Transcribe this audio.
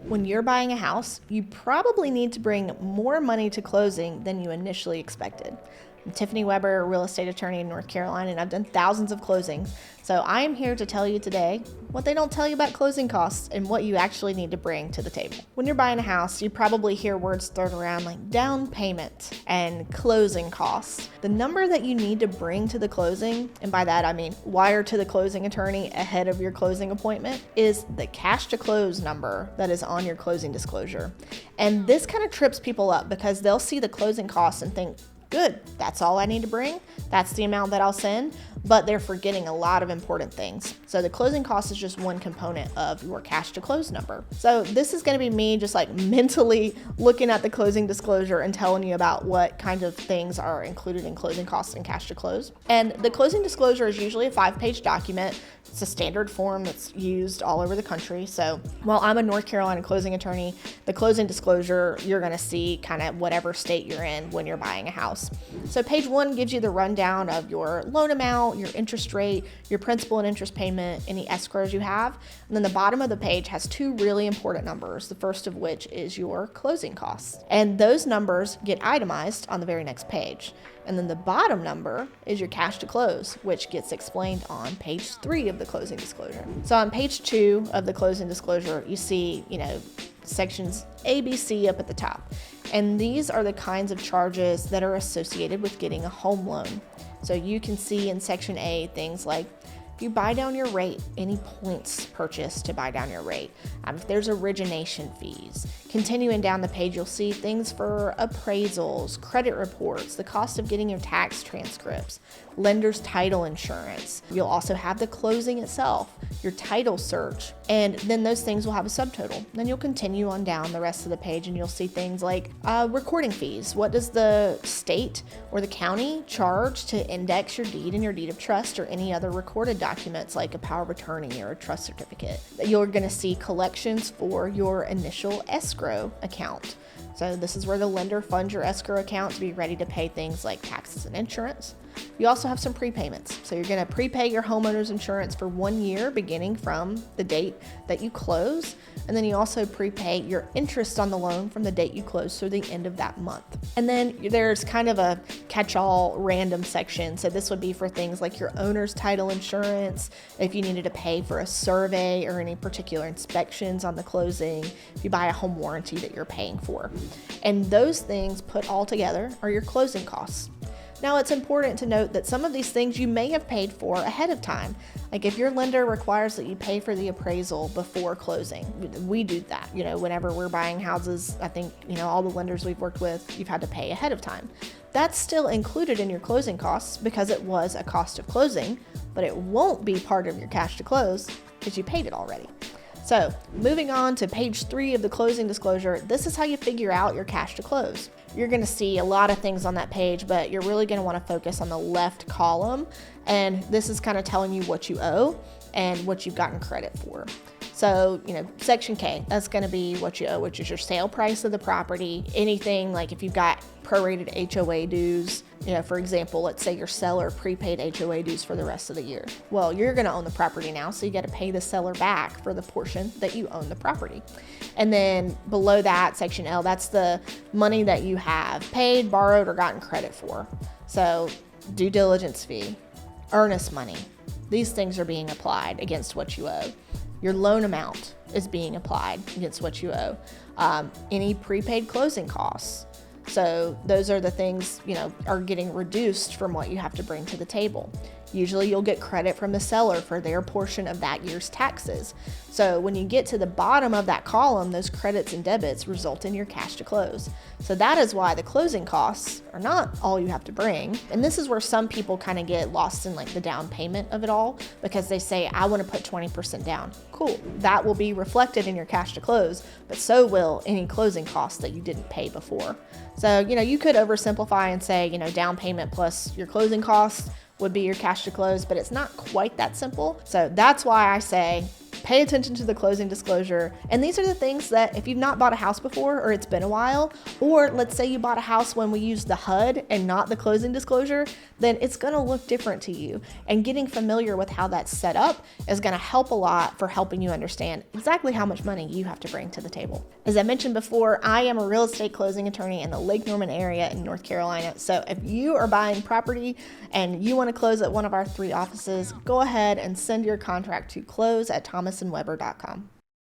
When you're buying a house, you probably need to bring more money to closing than you initially expected. I'm Tiffany Weber, a real estate attorney in North Carolina, and I've done thousands of closings. So I am here to tell you today what they don't tell you about closing costs and what you actually need to bring to the table. When you're buying a house, you probably hear words thrown around like down payment and closing costs. The number that you need to bring to the closing, and by that I mean wire to the closing attorney ahead of your closing appointment, is the cash to close number that is on your closing disclosure. And this kind of trips people up because they'll see the closing costs and think, good, that's all I need to bring. That's the amount that I'll send, but they're forgetting a lot of important things. So the closing cost is just one component of your cash to close number. So this is going to be me just like mentally looking at the closing disclosure and telling you about what kind of things are included in closing costs and cash to close. And the closing disclosure is usually a 5-page document. It's a standard form that's used all over the country. So while I'm a North Carolina closing attorney, the closing disclosure, you're going to see kind of whatever state you're in when you're buying a house. So page 1 gives you the rundown of your loan amount, your interest rate, your principal and interest payment, any escrows you have. And then the bottom of the page has 2 really important numbers, the first of which is your closing costs. And those numbers get itemized on the very next page. And then the bottom number is your cash to close, which gets explained on page 3 of the closing disclosure. So on page 2 of the closing disclosure, you see, sections A, B, C up at the top. And these are the kinds of charges that are associated with getting a home loan. So you can see in section A things like if you buy down your rate, any points purchased to buy down your rate. If there's origination fees. Continuing down the page, you'll see things for appraisals, credit reports, the cost of getting your tax transcripts, lender's title insurance. You'll also have the closing itself, your title search, and then those things will have a subtotal. Then you'll continue on down the rest of the page and you'll see things like recording fees. What does the state or the county charge to index your deed and your deed of trust or any other recorded documents like a power of attorney or a trust certificate? You're going to see collections for your initial escrow account. So this is where the lender funds your escrow account to be ready to pay things like taxes and insurance. You also have some prepayments. So you're going to prepay your homeowner's insurance for 1 year beginning from the date that you close. And then you also prepay your interest on the loan from the date you close through the end of that month. And then there's kind of a catch-all random section. So this would be for things like your owner's title insurance, if you needed to pay for a survey or any particular inspections on the closing, if you buy a home warranty that you're paying for. And those things put all together are your closing costs. Now, it's important to note that some of these things you may have paid for ahead of time. Like if your lender requires that you pay for the appraisal before closing, we do that. Whenever we're buying houses, I think, all the lenders we've worked with, you've had to pay ahead of time. That's still included in your closing costs because it was a cost of closing, but it won't be part of your cash to close because you paid it already. So moving on to page 3 of the closing disclosure, this is how you figure out your cash to close. You're going to see a lot of things on that page, but you're really going to want to focus on the left column. And this is kind of telling you what you owe and what you've gotten credit for. So, section K, that's going to be what you owe, which is your sale price of the property. Anything like if you've got prorated HOA dues, for example, let's say your seller prepaid HOA dues for the rest of the year. Well, you're going to own the property now, so you got to pay the seller back for the portion that you own the property. And then below that, section L, that's the money that you have paid, borrowed, or gotten credit for. So due diligence fee, earnest money, these things are being applied against what you owe. Your loan amount is being applied against what you owe. Any prepaid closing costs. So those are the things, are getting reduced from what you have to bring to the table. Usually you'll get credit from the seller for their portion of that year's taxes. So when you get to the bottom of that column, those credits and debits result in your cash to close. So that is why the closing costs are not all you have to bring. And this is where some people kind of get lost in like the down payment of it all because they say, I want to put 20% down. Cool. That will be reflected in your cash to close, but so will any closing costs that you didn't pay before. So, you could oversimplify and say, down payment plus your closing costs would be your cash to close, but it's not quite that simple. So that's why I say Pay attention to the closing disclosure. And these are the things that if you've not bought a house before, or it's been a while, or let's say you bought a house when we used the HUD and not the closing disclosure, then it's going to look different to you. And getting familiar with how that's set up is going to help a lot for helping you understand exactly how much money you have to bring to the table. As I mentioned before, I am a real estate closing attorney in the Lake Norman area in North Carolina. So if you are buying property and you want to close at one of our 3 offices, go ahead and send your contract to close@thomasandweber.com.